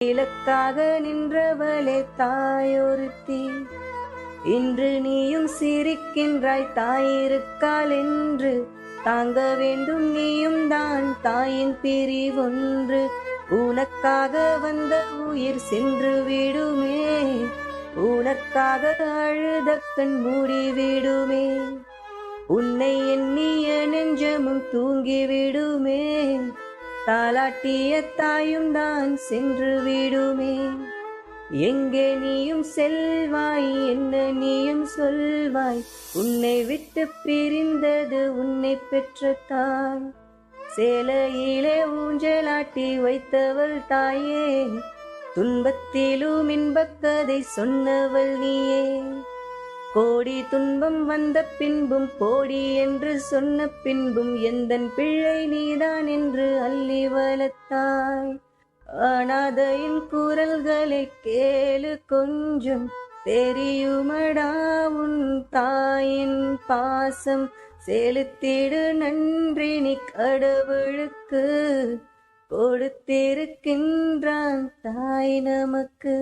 இலக்காக நின்றவளே தாயொருத்தி. இன்று நீயும் சிரிக்கின்றாய் தாயிருக்காள் என்று. தாங்க வேண்டும் நீயும் தான் தாயின் பிரிவொன்று. உனக்காக வந்த உயிர் சென்று விடுமே, உனக்காக அழுத கண் மூடிவிடுமே. உன்னை எண்ணிய நெஞ்சமும் தூங்கிவிடுமே, தாலாட்டிய தாயும் தான் சென்று விடுமே. எங்கே நீயும் செல்வாய், என்ன நீயும் சொல்வாய். உன்னை விட்டு பிரிந்தது உன்னை பெற்ற தாய். சேலையிலே ஊஞ்சலாட்டி வைத்தவள் தாயே, துன்பத்திலும் இன்பக்கதை சொன்னவள் நீயே. கோடி துன்பம் வந்த பின்பும் போடி என்று சொன்ன பின்பும் எந்தன் பிள்ளை நீதான் என்று அள்ளி வளர்த்தாய். அனாதையின் குரல்களை கேளு கொஞ்சம், தெரியுமடா உன் தாயின் பாசம். செலுத்திடு நன்றி நீ கடவுளுக்கு, கொடுத்திருக்கின்றான் தாய் நமக்கு.